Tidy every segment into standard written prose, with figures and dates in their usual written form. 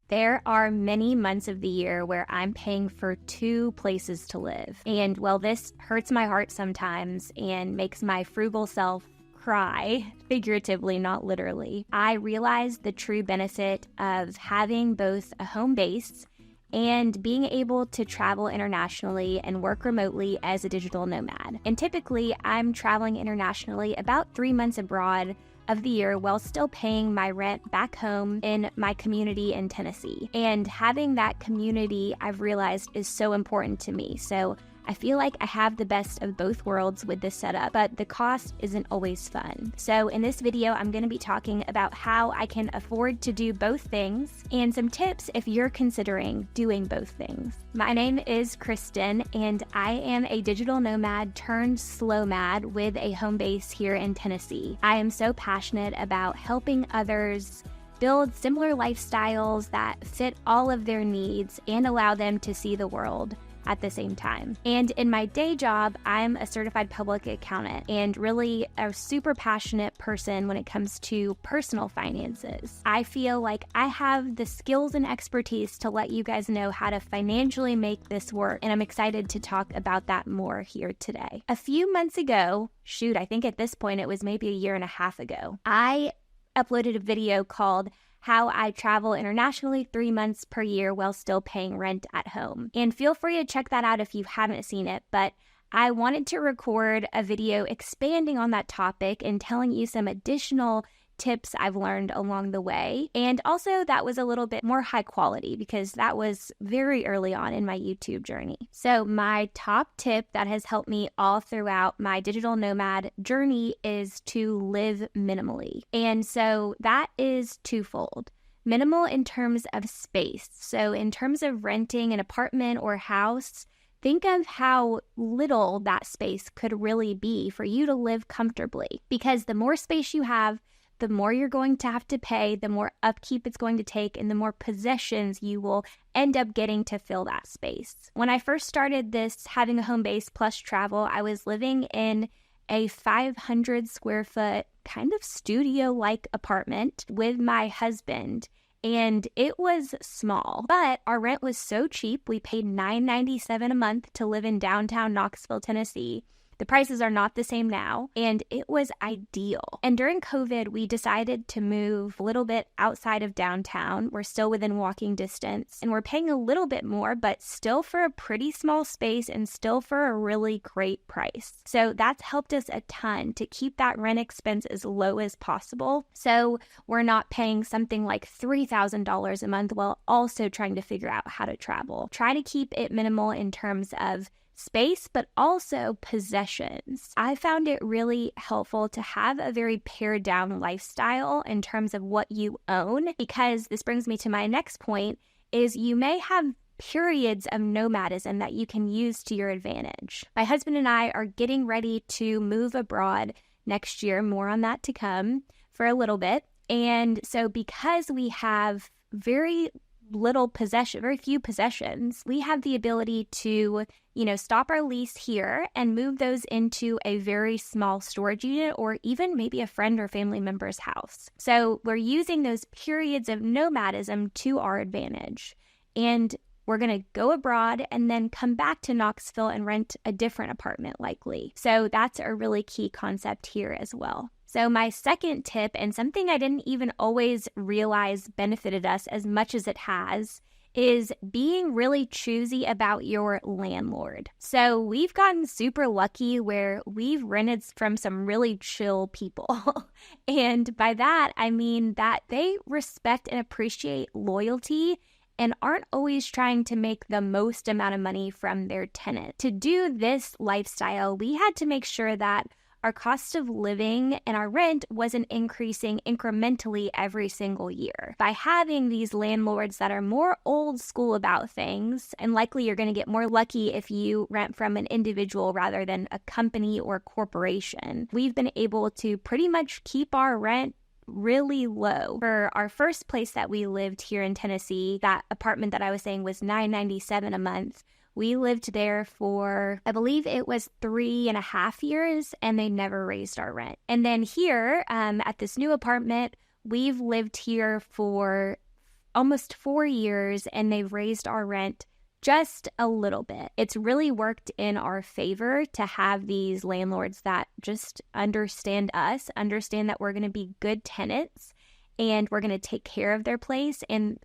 There are many months of the year where I'm paying for 2 places to live. And well, this hurts my heart sometimes and makes my frugal self cry, figuratively, not literally. I realize the true benefit of having both a home base and being able to travel internationally and work remotely as a digital nomad. And typically, I'm traveling internationally about 3 months abroad of the year while still paying my rent back home in my community in Tennessee. And having that community, I've realized, is so important to me. So I feel like I have the best of both worlds with this setup, but the cost isn't always fun. So in this video, I'm going to be talking about how I can afford to do both things and some tips if you're considering doing both things. My name is Kristen, and I am a digital nomad turned slow mad with a home base here in Tennessee. I am so passionate about helping others build similar lifestyles that fit all of their needs and allow them to see the world at the same time. And in my day job, I'm a certified public accountant and really a super passionate person when it comes to personal finances. I feel like I have the skills and expertise to let you guys know how to financially make this work, and I'm excited to talk about that more here today. A few months ago, I think at this point it was maybe a year and a half ago, I uploaded a video called How I Travel Internationally 3 months per year while still paying rent at home. And feel free to check that out if you haven't seen it, but I wanted to record a video expanding on that topic and telling you some additional tips I've learned along the way. And also that was a little bit more high quality because that was very early on in my YouTube journey. So my top tip that has helped me all throughout my digital nomad journey is to live minimally. And so that is twofold. Minimal in terms of space. So in terms of renting an apartment or house, think of how little that space could really be for you to live comfortably. Because the more space you have, the more you're going to have to pay, the more upkeep it's going to take, and the more possessions you will end up getting to fill that space. When I first started this, having a home base plus travel, I was living in a 500 square foot kind of studio-like apartment with my husband. And it was small, but our rent was so cheap. We paid $9.97 a month to live in downtown Knoxville, Tennessee. The prices are not the same now, and it was ideal. And during COVID, we decided to move a little bit outside of downtown. We're still within walking distance, and we're paying a little bit more, but still for a pretty small space and still for a really great price. So that's helped us a ton to keep that rent expense as low as possible. So we're not paying something like $3,000 a month while also trying to figure out how to travel. Try to keep it minimal in terms of space, but also possessions. I found it really helpful to have a very pared down lifestyle in terms of what you own, because this brings me to my next point, is you may have periods of nomadism that you can use to your advantage. My husband and I are getting ready to move abroad next year, more on that to come for a little bit. And so because we have very few possessions, we have the ability to, stop our lease here and move those into a very small storage unit or even maybe a friend or family member's house. So we're using those periods of nomadism to our advantage. And we're going to go abroad and then come back to Knoxville and rent a different apartment likely. So that's a really key concept here as well. So my second tip, and something I didn't even always realize benefited us as much as it has, is being really choosy about your landlord. So we've gotten super lucky where we've rented from some really chill people. And by that, I mean that they respect and appreciate loyalty and aren't always trying to make the most amount of money from their tenant. To do this lifestyle, we had to make sure that our cost of living and our rent wasn't increasing incrementally every single year. By having these landlords that are more old school about things, and likely you're going to get more lucky if you rent from an individual rather than a company or corporation, we've been able to pretty much keep our rent really low. For our first place that we lived here in Tennessee, that apartment that I was saying was $9.97 a month. We lived there for, I believe it was 3.5 years, and they never raised our rent. And then here, at this new apartment, we've lived here for almost 4 years, and they've raised our rent just a little bit. It's really worked in our favor to have these landlords that just understand us, understand that we're going to be good tenants and we're going to take care of their place. And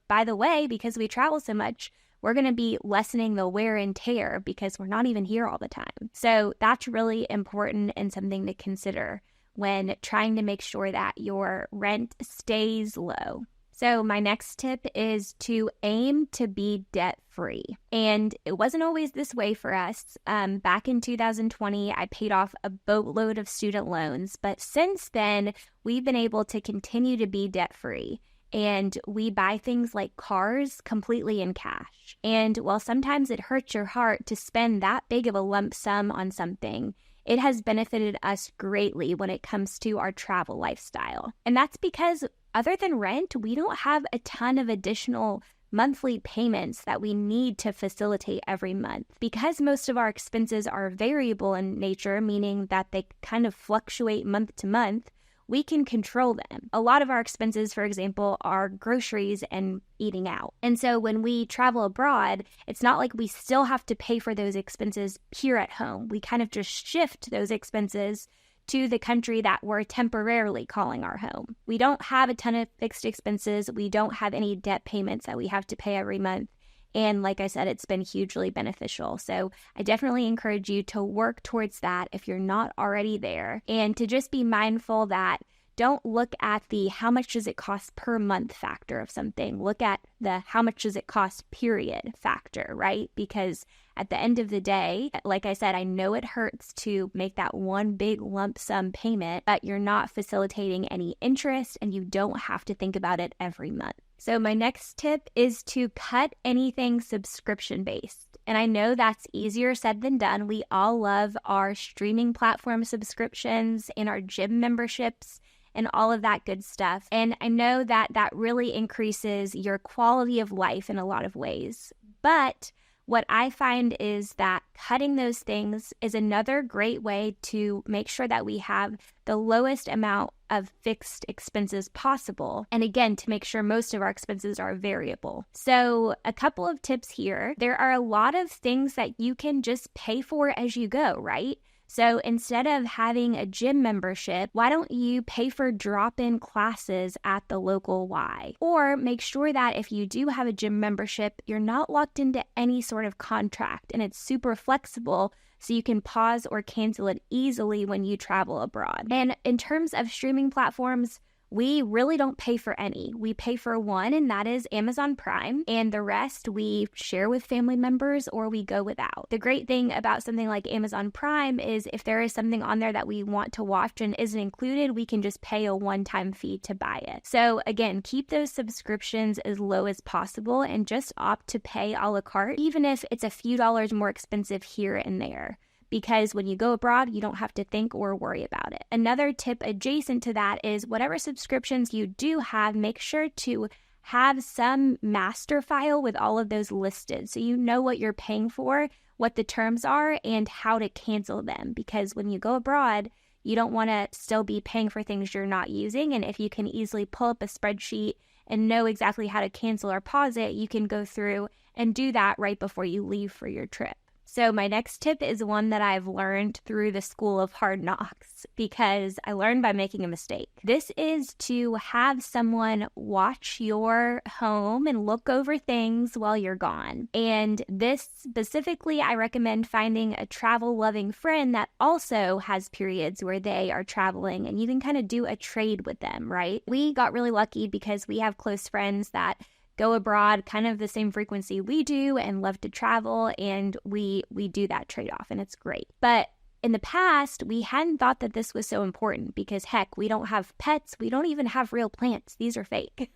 by the way, because we travel so much, we're going to be lessening the wear and tear because we're not even here all the time. So that's really important and something to consider when trying to make sure that your rent stays low. So my next tip is to aim to be debt-free. And it wasn't always this way for us. Back in 2020, I paid off a boatload of student loans. But since then, we've been able to continue to be debt-free. And we buy things like cars completely in cash. And while sometimes it hurts your heart to spend that big of a lump sum on something, it has benefited us greatly when it comes to our travel lifestyle. And that's because other than rent, we don't have a ton of additional monthly payments that we need to facilitate every month. Because most of our expenses are variable in nature, meaning that they kind of fluctuate month to month, we can control them. A lot of our expenses, for example, are groceries and eating out. And so when we travel abroad, it's not like we still have to pay for those expenses here at home. We kind of just shift those expenses to the country that we're temporarily calling our home. We don't have a ton of fixed expenses. We don't have any debt payments that we have to pay every month. And like I said, it's been hugely beneficial. So I definitely encourage you to work towards that if you're not already there, and to just be mindful that don't look at the how much does it cost per month factor of something. Look at the how much does it cost period factor, right? Because at the end of the day, like I said, I know it hurts to make that one big lump sum payment, but you're not facilitating any interest and you don't have to think about it every month. So my next tip is to cut anything subscription-based. And I know that's easier said than done. We all love our streaming platform subscriptions and our gym memberships and all of that good stuff. And I know that that really increases your quality of life in a lot of ways. But what I find is that cutting those things is another great way to make sure that we have the lowest amount of fixed expenses possible. And again, to make sure most of our expenses are variable. So a couple of tips here. There are a lot of things that you can just pay for as you go, right? So instead of having a gym membership, why don't you pay for drop-in classes at the local Y? Or make sure that if you do have a gym membership, you're not locked into any sort of contract and it's super flexible so you can pause or cancel it easily when you travel abroad. And in terms of streaming platforms, we really don't pay for any. We pay for one, and that is Amazon Prime, and the rest we share with family members or we go without. The great thing about something like Amazon Prime is if there is something on there that we want to watch and isn't included, we can just pay a one-time fee to buy it. So again, keep those subscriptions as low as possible and just opt to pay a la carte, even if it's a few dollars more expensive here and there. Because when you go abroad, you don't have to think or worry about it. Another tip adjacent to that is whatever subscriptions you do have, make sure to have some master file with all of those listed so you know what you're paying for, what the terms are, and how to cancel them. Because when you go abroad, you don't want to still be paying for things you're not using. And if you can easily pull up a spreadsheet and know exactly how to cancel or pause it, you can go through and do that right before you leave for your trip. So my next tip is one that I've learned through the school of hard knocks because I learned by making a mistake. This is to have someone watch your home and look over things while you're gone. And this specifically, I recommend finding a travel-loving friend that also has periods where they are traveling and you can kind of do a trade with them, right? We got really lucky because we have close friends that go abroad kind of the same frequency we do and love to travel, and we do that trade-off, and it's great. But in the past, we hadn't thought that this was so important because, heck, we don't have pets. We don't even have real plants. These are fake.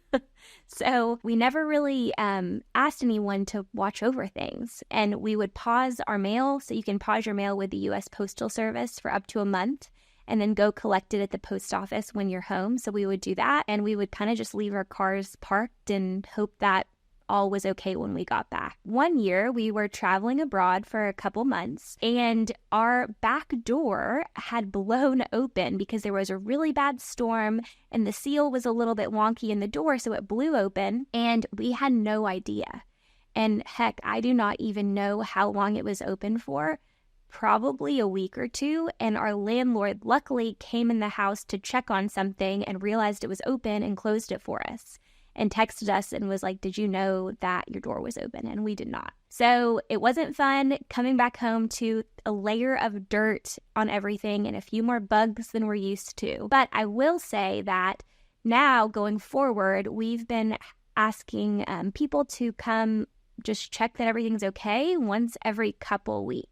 So we never really asked anyone to watch over things, and we would pause our mail. So you can pause your mail with the U.S. Postal Service for up to a month, and then go collect it at the post office when you're home. So we would do that, and we would kind of just leave our cars parked and hope that all was okay when we got back. One year, we were traveling abroad for a couple months, and our back door had blown open because there was a really bad storm, and the seal was a little bit wonky in the door, so it blew open, and we had no idea. And heck, I do not even know how long it was open for. Probably a week or two, and our landlord luckily came in the house to check on something and realized it was open and closed it for us and texted us and was like, did you know that your door was open? And we did not. So it wasn't fun coming back home to a layer of dirt on everything and a few more bugs than we're used to. But I will say that now going forward, we've been asking people to come just check that everything's okay once every couple weeks.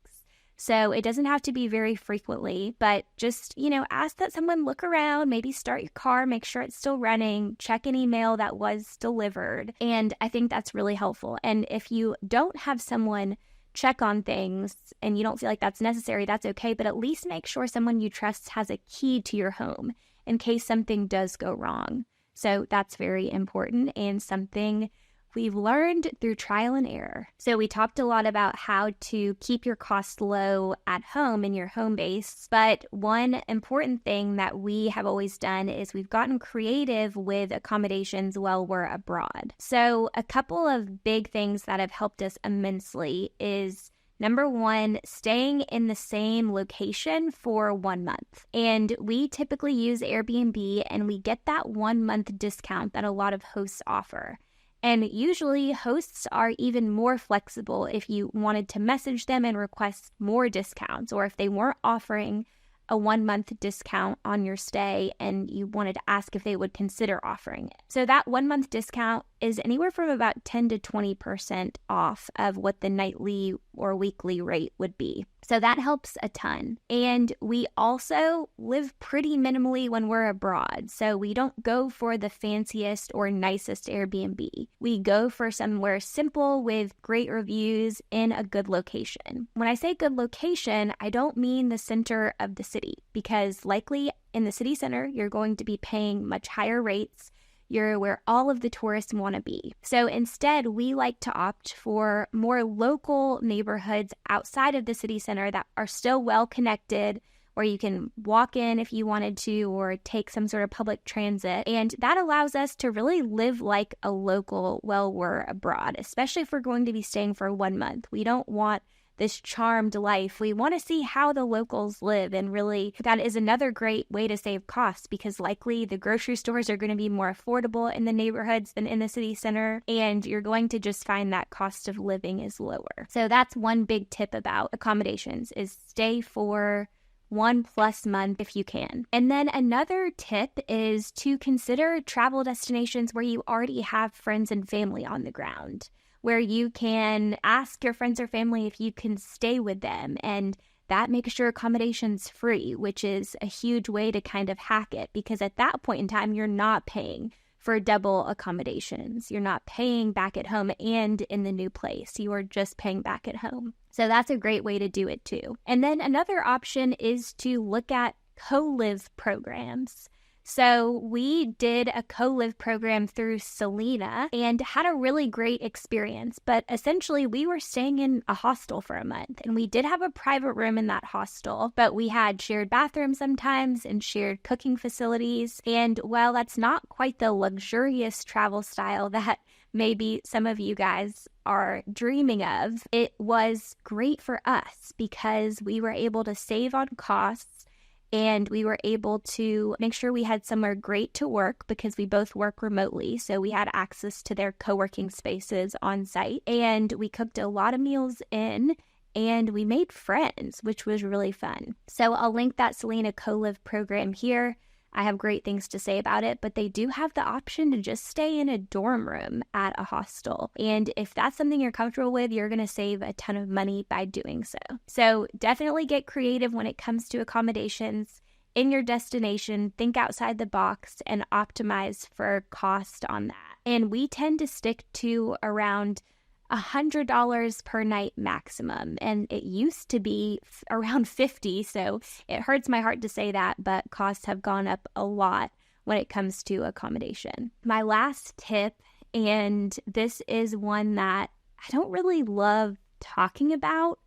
So it doesn't have to be very frequently, but just, ask that someone look around, maybe start your car, make sure it's still running, check an email that was delivered. And I think that's really helpful. And if you don't have someone check on things and you don't feel like that's necessary, that's okay. But at least make sure someone you trust has a key to your home in case something does go wrong. So that's very important and something we've learned through trial and error. So we talked a lot about how to keep your costs low at home in your home base. But one important thing that we have always done is we've gotten creative with accommodations while we're abroad. So a couple of big things that have helped us immensely is number one, staying in the same location for 1 month. And we typically use Airbnb and we get that 1 month discount that a lot of hosts offer. And usually hosts are even more flexible if you wanted to message them and request more discounts, or if they weren't offering a 1 month discount on your stay and you wanted to ask if they would consider offering it. So that 1 month discount is anywhere from about 10 to 20% off of what the nightly or weekly rate would be. So that helps a ton. And we also live pretty minimally when we're abroad. So we don't go for the fanciest or nicest Airbnb. We go for somewhere simple with great reviews in a good location. When I say good location, I don't mean the center of the city, because likely in the city center, you're going to be paying much higher rates. You're where all of the tourists want to be. So instead, we like to opt for more local neighborhoods outside of the city center that are still well connected, where you can walk in if you wanted to or take some sort of public transit. And that allows us to really live like a local while we're abroad, especially if we're going to be staying for 1 month. We don't want this charmed life. We want to see how the locals live, and really that is another great way to save costs, because likely the grocery stores are going to be more affordable in the neighborhoods than in the city center, and you're going to just find that cost of living is lower. So that's one big tip about accommodations, is stay for 1+ month if you can. And then another tip is to consider travel destinations where you already have friends and family on the ground, where you can ask your friends or family if you can stay with them, and that makes your accommodations free, which is a huge way to kind of hack it, because at that point in time, you're not paying for double accommodations. You're not paying back at home and in the new place. You are just paying back at home. So that's a great way to do it too. And then another option is to look at co-live programs. So we did a co-live program through Selena and had a really great experience. But essentially, we were staying in a hostel for a month, and we did have a private room in that hostel, but we had shared bathrooms sometimes and shared cooking facilities. And while that's not quite the luxurious travel style that maybe some of you guys are dreaming of, it was great for us because we were able to save on costs. And we were able to make sure we had somewhere great to work, because we both work remotely. So we had access to their co-working spaces on site. And we cooked a lot of meals in, and we made friends, which was really fun. So I'll link that Selena Co-Live program here. I have great things to say about it, but they do have the option to just stay in a dorm room at a hostel. And if that's something you're comfortable with, you're going to save a ton of money by doing so. So definitely get creative when it comes to accommodations in your destination. Think outside the box and optimize for cost on that. And we tend to stick to around $100 per night maximum, and it used to be around $50, so it hurts my heart to say that, but costs have gone up a lot when it comes to accommodation. My last tip, And this is one that I don't really love talking about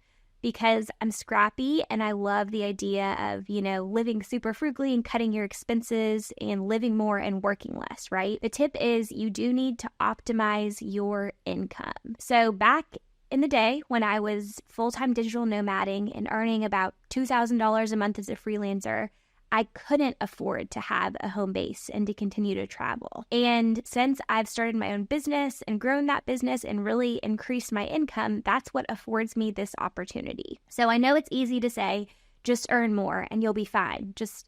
because I'm scrappy and I love the idea of, living super frugally and cutting your expenses and living more and working less, right? The tip is you do need to optimize your income. So back in the day when I was full-time digital nomading and earning about $2,000 a month as a freelancer, I couldn't afford to have a home base and to continue to travel. And since I've started my own business and grown that business and really increased my income, that's what affords me this opportunity. So I know it's easy to say, just earn more and you'll be fine. Just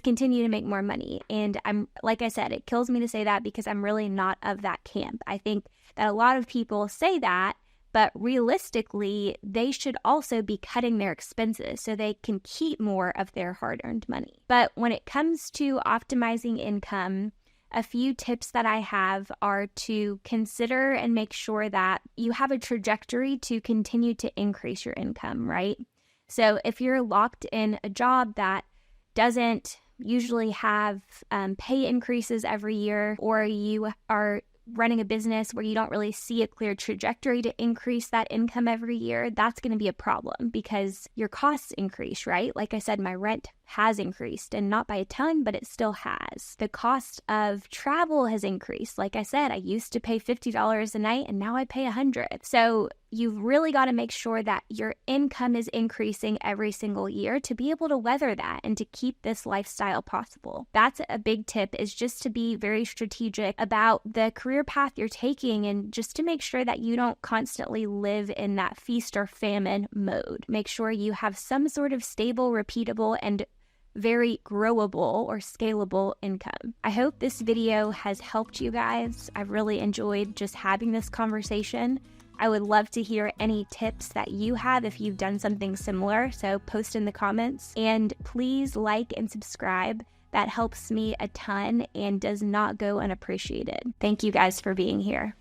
continue to make more money. And like I said, it kills me to say that because I'm really not of that camp. I think that a lot of people say that, but realistically, they should also be cutting their expenses so they can keep more of their hard-earned money. But when it comes to optimizing income, a few tips that I have are to consider and make sure that you have a trajectory to continue to increase your income, right? So if you're locked in a job that doesn't usually have pay increases every year, or you are running a business where you don't really see a clear trajectory to increase that income every year, that's going to be a problem because your costs increase, right? Like I said, my rent has increased, and not by a ton, but it still has. The cost of travel has increased. Like I said, I used to pay $50 a night and now I pay $100. So you've really got to make sure that your income is increasing every single year to be able to weather that and to keep this lifestyle possible. That's a big tip, is just to be very strategic about the career path you're taking and just to make sure that you don't constantly live in that feast or famine mode. Make sure you have some sort of stable, repeatable, and very growable or scalable income. I hope this video has helped you guys. I've really enjoyed just having this conversation. I would love to hear any tips that you have if you've done something similar, so post in the comments. And please like and subscribe. That helps me a ton and does not go unappreciated. Thank you guys for being here.